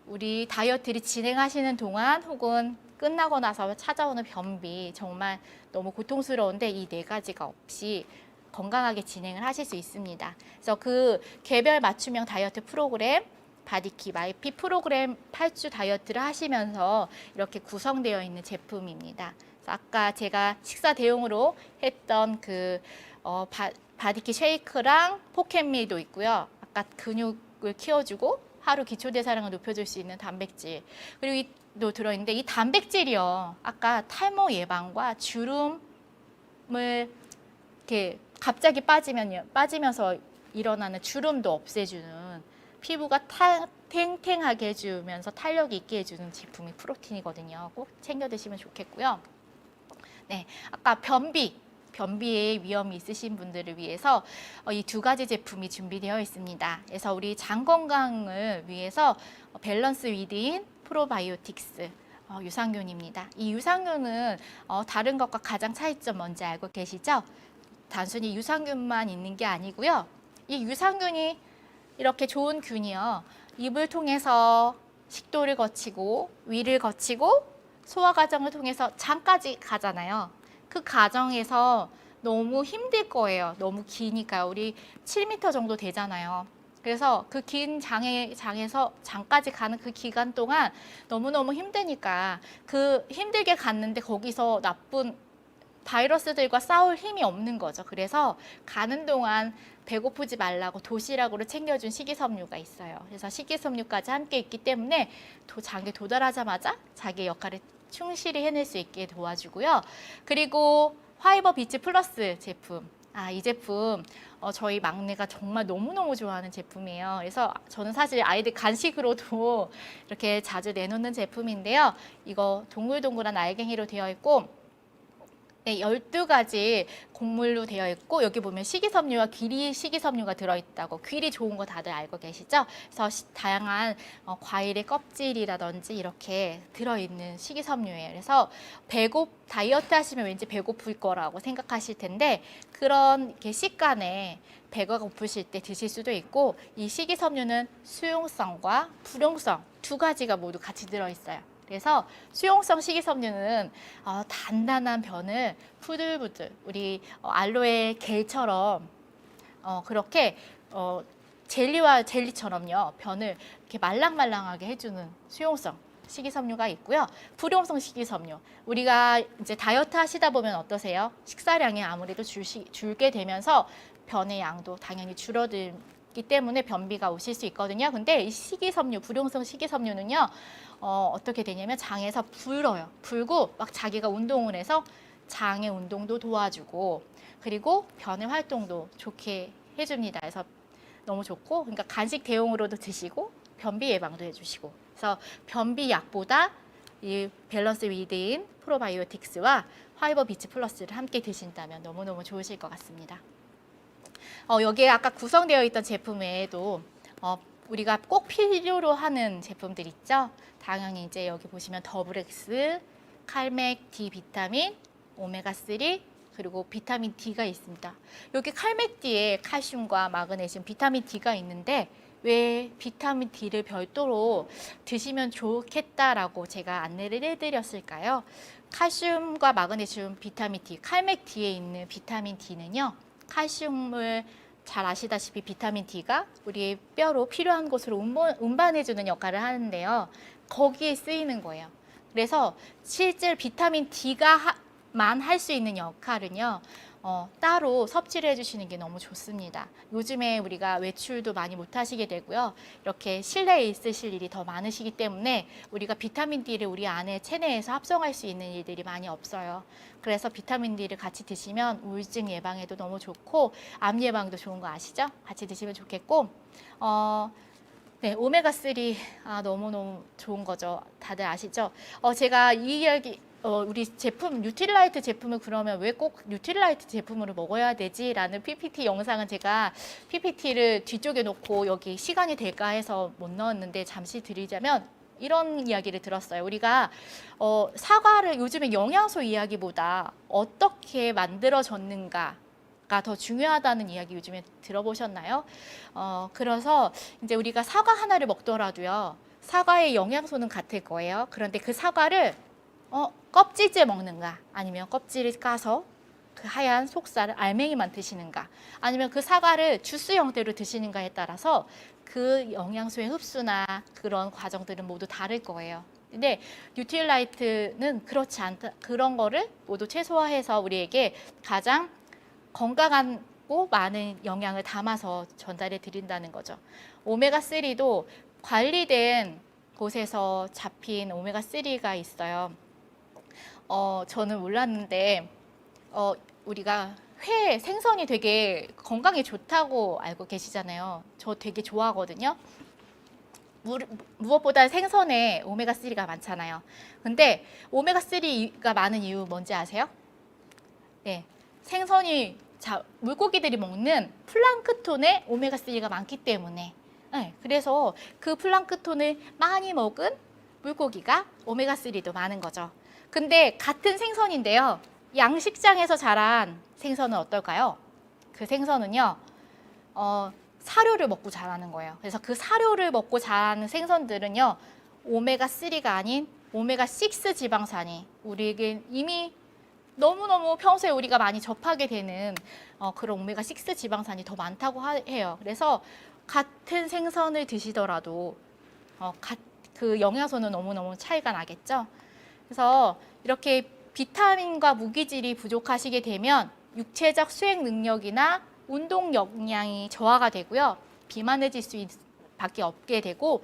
Speaker 1: 우리 다이어트를 진행하시는 동안 혹은 끝나고 나서 찾아오는 변비 정말 너무 고통스러운데 이 네 가지가 없이 건강하게 진행을 하실 수 있습니다. 그래서 그 개별 맞춤형 다이어트 프로그램 바디키 마이핏 프로그램 8주 다이어트를 하시면서 이렇게 구성되어 있는 제품입니다. 그래서 아까 제가 식사 대용으로 했던 그 바디키 쉐이크랑 포켓밀도 있고요. 아까 근육을 키워주고 하루 기초대사량을 높여줄 수 있는 단백질 그리고 도 들어있는데 이 단백질이요. 아까 탈모 예방과 주름을 이렇게 갑자기 빠지면서 일어나는 주름도 없애주는 피부가 탱탱하게 해주면서 탄력 있게 해주는 제품이 프로틴이거든요. 꼭 챙겨 드시면 좋겠고요. 네, 아까 변비의 위험이 있으신 분들을 위해서 이 두 가지 제품이 준비되어 있습니다. 그래서 우리 장 건강을 위해서 밸런스 위드인 프로바이오틱스 유산균입니다. 이 유산균은 다른 것과 가장 차이점 뭔지 알고 계시죠? 단순히 유산균만 있는 게 아니고요. 이 유산균이 이렇게 좋은 균이요. 입을 통해서 식도를 거치고 위를 거치고 소화 과정을 통해서 장까지 가잖아요. 그 과정에서 너무 힘들 거예요. 너무 기니까요. 우리 7m 정도 되잖아요. 그래서 그 긴 장에서 장까지 가는 그 기간 동안 너무너무 힘드니까 그 힘들게 갔는데 거기서 나쁜 바이러스들과 싸울 힘이 없는 거죠. 그래서 가는 동안 배고프지 말라고 도시락으로 챙겨준 식이섬유가 있어요. 그래서 식이섬유까지 함께 있기 때문에 장에 도달하자마자 자기의 역할을 충실히 해낼 수 있게 도와주고요. 그리고 화이버 비치 플러스 제품. 이 제품 저희 막내가 정말 너무너무 좋아하는 제품이에요. 그래서 저는 사실 아이들 간식으로도 이렇게 자주 내놓는 제품인데요. 이거 동글동글한 알갱이로 되어 있고 네, 12가지 곡물로 되어 있고 여기 보면 식이섬유와 귀리 식이섬유가 들어있다고 귀리 좋은 거 다들 알고 계시죠? 그래서 다양한 과일의 껍질이라든지 이렇게 들어있는 식이섬유예요. 그래서 다이어트 하시면 왠지 배고플 거라고 생각하실 텐데 그런 이렇게 식간에 배가 고프실 때 드실 수도 있고 이 식이섬유는 수용성과 불용성 두 가지가 모두 같이 들어있어요. 그래서 수용성 식이섬유는 단단한 변을 부들부들 우리 알로에 겔처럼 그렇게 젤리처럼요 변을 이렇게 말랑말랑하게 해주는 수용성 식이섬유가 있고요. 불용성 식이섬유 우리가 이제 다이어트 하시다 보면 어떠세요? 식사량이 아무래도 줄게 되면서 변의 양도 당연히 줄어들기 때문에 변비가 오실 수 있거든요. 근데 이 식이섬유 불용성 식이섬유는요. 어떻게 되냐면 장에서 불고 막 자기가 운동을 해서 장의 운동도 도와주고 그리고 변의 활동도 좋게 해줍니다. 그래서 너무 좋고 그러니까 간식 대용으로도 드시고 변비 예방도 해주시고 그래서 변비 약보다 이 밸런스 위드인 프로바이오틱스와 화이버 비치 플러스를 함께 드신다면 너무너무 좋으실 것 같습니다. 여기에 아까 구성되어 있던 제품 외에도 우리가 꼭 필요로 하는 제품들 있죠. 당연히 이제 여기 보시면 더블엑스, 칼맥, D 비타민, 오메가3 그리고 비타민 D가 있습니다. 여기 칼맥 D에 칼슘과 마그네슘, 비타민 D가 있는데 왜 비타민 D를 별도로 드시면 좋겠다라고 제가 안내를 해드렸을까요? 칼슘과 마그네슘, 비타민 D, 칼맥 D에 있는 비타민 D는요. 칼슘을 잘 아시다시피 비타민 D가 우리 뼈로 필요한 곳으로 운반해주는 역할을 하는데요. 거기에 쓰이는 거예요. 그래서 실제 비타민 D가만 할 수 있는 역할은요. 따로 섭취를 해주시는 게 너무 좋습니다. 요즘에 우리가 외출도 많이 못 하시게 되고요. 이렇게 실내에 있으실 일이 더 많으시기 때문에 우리가 비타민 D를 우리 안에 체내에서 합성할 수 있는 일들이 많이 없어요. 그래서 비타민 D를 같이 드시면 우울증 예방에도 너무 좋고 암 예방도 좋은 거 아시죠? 같이 드시면 좋겠고 네, 오메가3 너무너무 좋은 거죠. 다들 아시죠? 제가 이 이야기 우리 제품 뉴트릴라이트 제품을 그러면 왜 꼭 뉴트릴라이트 제품으로 먹어야 되지? 라는 PPT 영상은 제가 PPT를 뒤쪽에 놓고 여기 시간이 될까 해서 못 넣었는데 잠시 드리자면 이런 이야기를 들었어요. 우리가 사과를 요즘에 영양소 이야기보다 어떻게 만들어졌는가가 더 중요하다는 이야기 요즘에 들어보셨나요? 그래서 이제 우리가 사과 하나를 먹더라도요. 사과의 영양소는 같을 거예요. 그런데 그 사과를 껍질째 먹는가 아니면 껍질을 까서 그 하얀 속살을 알맹이만 드시는가 아니면 그 사과를 주스 형태로 드시는가에 따라서 그 영양소의 흡수나 그런 과정들은 모두 다를 거예요. 근데 뉴트릴라이트는 그렇지 않다. 그런 거를 모두 최소화해서 우리에게 가장 건강하고 많은 영양을 담아서 전달해 드린다는 거죠. 오메가3도 관리된 곳에서 잡힌 오메가3가 있어요. 저는 몰랐는데 우리가 회, 생선이 되게 건강에 좋다고 알고 계시잖아요. 저 되게 좋아하거든요. 무엇보다 생선에 오메가3가 많잖아요. 근데 오메가3가 많은 이유 뭔지 아세요? 네, 생선이 물고기들이 먹는 플랑크톤에 오메가3가 많기 때문에 네, 그래서 그 플랑크톤을 많이 먹은 물고기가 오메가3도 많은 거죠. 근데 같은 생선인데요. 양식장에서 자란 생선은 어떨까요? 그 생선은요, 사료를 먹고 자라는 거예요. 그래서 그 사료를 먹고 자라는 생선들은요, 오메가3가 아닌 오메가6 지방산이 우리에게 이미 너무너무 평소에 우리가 많이 접하게 되는 그런 오메가6 지방산이 더 많다고 해요. 그래서 같은 생선을 드시더라도 그 영양소는 너무너무 차이가 나겠죠. 그래서 이렇게 비타민과 무기질이 부족하시게 되면 육체적 수행 능력이나 운동 역량이 저하가 되고요. 비만해질 수밖에 없게 되고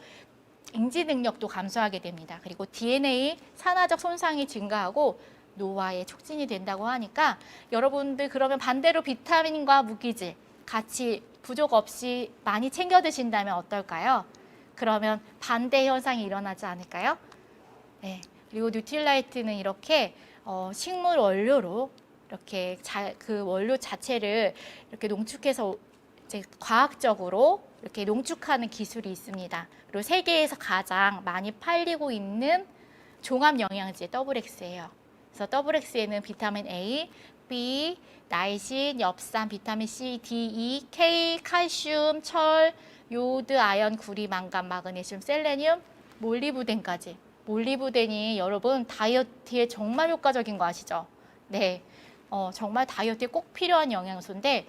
Speaker 1: 인지 능력도 감소하게 됩니다. 그리고 DNA 산화적 손상이 증가하고 노화에 촉진이 된다고 하니까 여러분들 그러면 반대로 비타민과 무기질 같이 부족 없이 많이 챙겨 드신다면 어떨까요? 그러면 반대 현상이 일어나지 않을까요? 네. 그리고 뉴트릴라이트는 이렇게 식물 원료로 이렇게 그 원료 자체를 이렇게 농축해서 이제 과학적으로 이렇게 농축하는 기술이 있습니다. 그리고 세계에서 가장 많이 팔리고 있는 종합 영양제 XX예요. 그래서 XX에는 비타민 A, B, 나이신, 엽산, 비타민 C, D, E, K, 칼슘, 철, 요오드, 아연, 구리, 망간, 마그네슘, 셀레늄, 몰리브덴까지. 몰리브덴이 여러분 다이어트에 정말 효과적인 거 아시죠? 네, 정말 다이어트에 꼭 필요한 영양소인데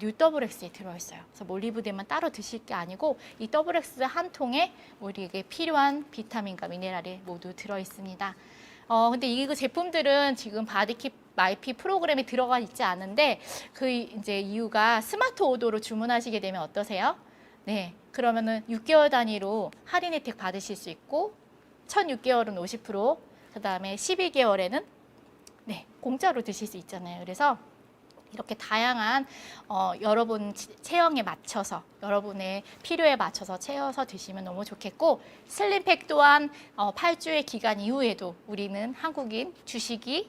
Speaker 1: 뉴XX에 들어있어요. 그래서 몰리브덴만 따로 드실 게 아니고 이 XX 한 통에 우리에게 필요한 비타민과 미네랄이 모두 들어있습니다. 근데 이 제품들은 지금 바디킵 마이피 프로그램에 들어가 있지 않은데 그 이제 이유가 스마트 오더로 주문하시게 되면 어떠세요? 네, 그러면은 6개월 단위로 할인 혜택 받으실 수 있고 첫 6개월은 50%, 그 다음에 12개월에는 네, 공짜로 드실 수 있잖아요. 그래서 이렇게 다양한 여러분 체형에 맞춰서 여러분의 필요에 맞춰서 채워서 드시면 너무 좋겠고 슬림팩 또한 8주의 기간 이후에도 우리는 한국인 주식이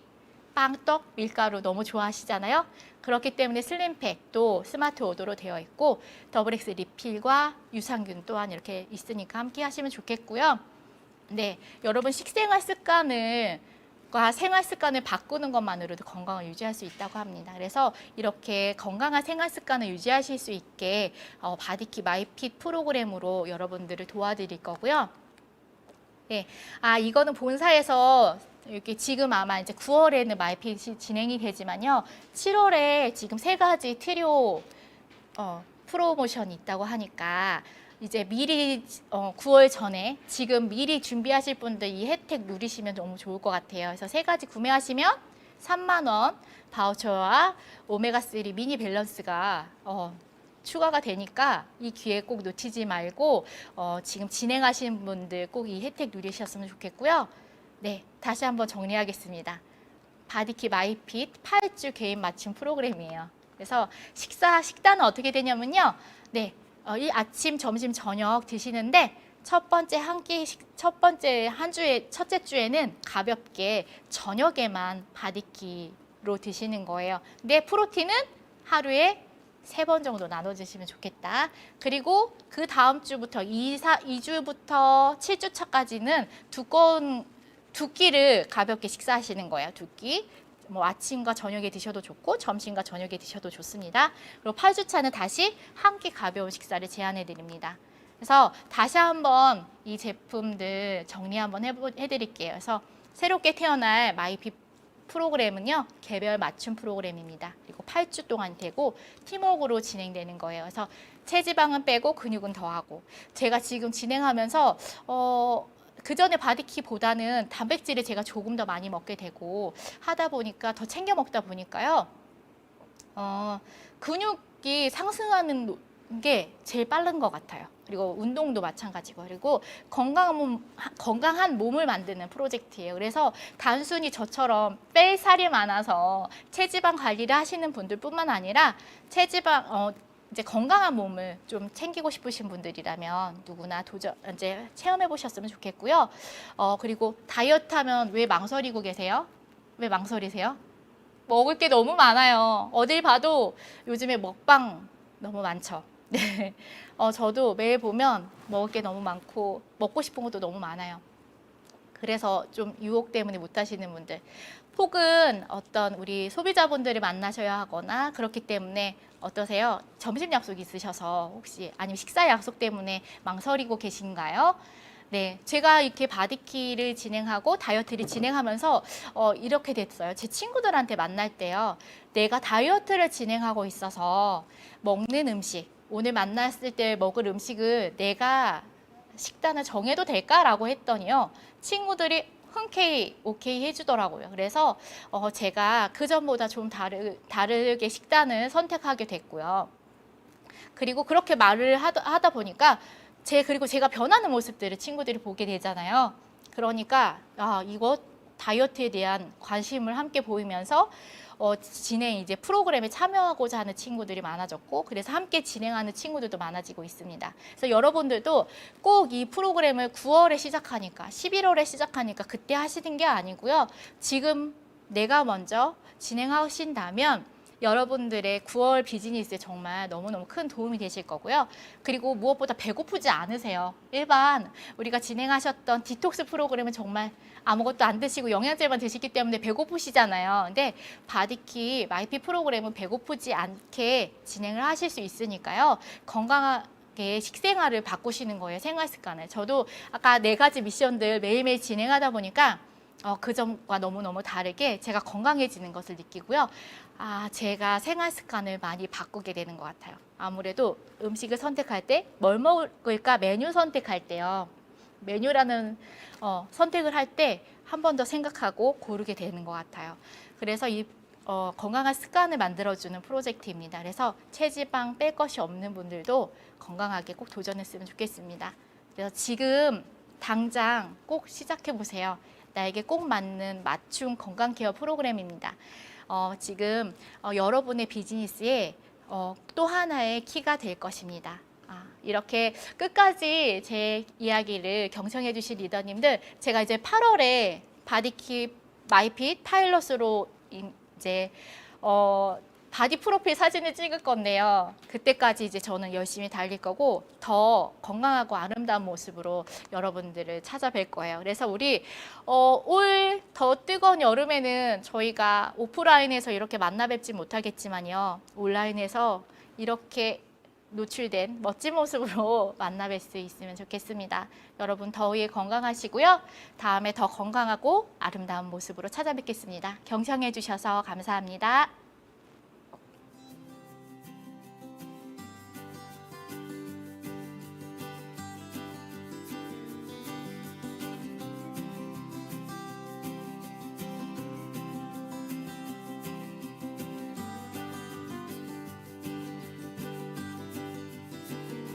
Speaker 1: 빵, 떡, 밀가루 너무 좋아하시잖아요. 그렇기 때문에 슬림팩도 스마트 오더로 되어 있고 XX 리필과 유산균 또한 이렇게 있으니까 함께 하시면 좋겠고요. 네, 여러분 식생활 습관을 생활 습관을 바꾸는 것만으로도 건강을 유지할 수 있다고 합니다. 그래서 이렇게 건강한 생활 습관을 유지하실 수 있게 바디킵 마이핏 프로그램으로 여러분들을 도와드릴 거고요. 네, 이거는 본사에서 이렇게 지금 아마 이제 9월에는 마이핏이 진행이 되지만요. 7월에 지금 3가지 트리오 프로모션이 있다고 하니까 이제 미리 9월 전에 지금 미리 준비하실 분들 이 혜택 누리시면 너무 좋을 것 같아요. 그래서 3가지 구매하시면 3만 원 바우처와 오메가3 미니 밸런스가 추가가 되니까 이 기회 꼭 놓치지 말고 지금 진행하시는 분들 꼭 이 혜택 누리셨으면 좋겠고요. 네, 다시 한번 정리하겠습니다. 바디킵 마이핏 8주 개인 맞춤 프로그램이에요. 그래서 식단은 어떻게 되냐면요. 네. 이 아침, 점심, 저녁 드시는데 첫째 주에는 가볍게 저녁에만 바디키로 드시는 거예요. 근데 프로틴은 하루에 3번 정도 나눠주시면 좋겠다. 그리고 그 다음 주부터 2주부터 7주 차까지는 두꺼운 두 끼를 가볍게 식사하시는 거예요. 두 끼. 뭐 아침과 저녁에 드셔도 좋고 점심과 저녁에 드셔도 좋습니다. 그리고 8주 차는 다시 한 끼 가벼운 식사를 제안해 드립니다. 그래서 다시 한번 이 제품들 정리 한번 해드릴게요. 그래서 새롭게 태어날 마이피 프로그램은요, 개별 맞춤 프로그램입니다. 그리고 8주 동안 되고 팀워크로 진행되는 거예요. 그래서 체지방은 빼고 근육은 더하고, 제가 지금 진행하면서 그 전에 바디키보다는 단백질을 제가 조금 더 많이 먹게 되고 하다 보니까 더 챙겨 먹다 보니까요, 근육이 상승하는 게 제일 빠른 것 같아요. 그리고 운동도 마찬가지고, 그리고 건강한 몸을 만드는 프로젝트예요. 그래서 단순히 저처럼 뺄 살이 많아서 체지방 관리를 하시는 분들뿐만 아니라 이제 건강한 몸을 좀 챙기고 싶으신 분들이라면 누구나 이제 체험해 보셨으면 좋겠고요. 그리고 다이어트 하면 왜 망설이고 계세요? 왜 망설이세요? 먹을 게 너무 많아요. 어딜 봐도 요즘에 먹방 너무 많죠. 네. 저도 매일 보면 먹을 게 너무 많고 먹고 싶은 것도 너무 많아요. 그래서 좀 유혹 때문에 못 하시는 분들, 혹은 어떤 우리 소비자분들을 만나셔야 하거나 그렇기 때문에 어떠세요? 점심 약속 있으셔서 혹시, 아니면 식사 약속 때문에 망설이고 계신가요? 네, 제가 이렇게 바디키를 진행하고 다이어트를 진행하면서 이렇게 됐어요. 제 친구들한테 만날 때요, 내가 다이어트를 진행하고 있어서 먹는 음식, 오늘 만났을 때 먹을 음식을 내가 식단을 정해도 될까라고 했더니요, 친구들이 흔쾌히 오케이 해주더라고요. 그래서 제가 그전보다 좀 다르게 식단을 선택하게 됐고요. 그리고 그렇게 말을 하다 보니까 그리고 제가 변하는 모습들을 친구들이 보게 되잖아요. 그러니까 이거 다이어트에 대한 관심을 함께 보이면서 이제 프로그램에 참여하고자 하는 친구들이 많아졌고, 그래서 함께 진행하는 친구들도 많아지고 있습니다. 그래서 여러분들도 꼭 이 프로그램을 9월에 시작하니까, 11월에 시작하니까 그때 하시는 게 아니고요, 지금 내가 먼저 진행하신다면 여러분들의 9월 비즈니스에 정말 너무너무 큰 도움이 되실 거고요. 그리고 무엇보다 배고프지 않으세요. 일반 우리가 진행하셨던 디톡스 프로그램은 정말 아무것도 안 드시고 영양제만 드시기 때문에 배고프시잖아요. 근데 바디키 마이피 프로그램은 배고프지 않게 진행을 하실 수 있으니까요, 건강하게 식생활을 바꾸시는 거예요. 생활 습관을. 저도 아까 4가지 미션들 매일매일 진행하다 보니까 그 점과 너무너무 다르게 제가 건강해지는 것을 느끼고요. 제가 생활 습관을 많이 바꾸게 되는 것 같아요. 아무래도 음식을 선택할 때 뭘 먹을까, 메뉴 선택할 때요, 메뉴라는 선택을 할 때 한 번 더 생각하고 고르게 되는 것 같아요. 그래서 이 건강한 습관을 만들어주는 프로젝트입니다. 그래서 체지방 뺄 것이 없는 분들도 건강하게 꼭 도전했으면 좋겠습니다. 그래서 지금 당장 꼭 시작해 보세요. 나에게 꼭 맞는 맞춤 건강 케어 프로그램입니다. 지금 여러분의 비즈니스에 또 하나의 키가 될 것입니다. 이렇게 끝까지 제 이야기를 경청해 주신 리더님들, 제가 이제 8월에 바디키 마이핏 파일럿으로 이제 바디 프로필 사진을 찍을 건데요, 그때까지 이제 저는 열심히 달릴 거고 더 건강하고 아름다운 모습으로 여러분들을 찾아뵐 거예요. 그래서 우리 올 더 뜨거운 여름에는 저희가 오프라인에서 이렇게 만나 뵙지 못하겠지만요, 온라인에서 이렇게 노출된 멋진 모습으로 만나 뵐 수 있으면 좋겠습니다. 여러분 더위에 건강하시고요, 다음에 더 건강하고 아름다운 모습으로 찾아뵙겠습니다. 경청해 주셔서 감사합니다.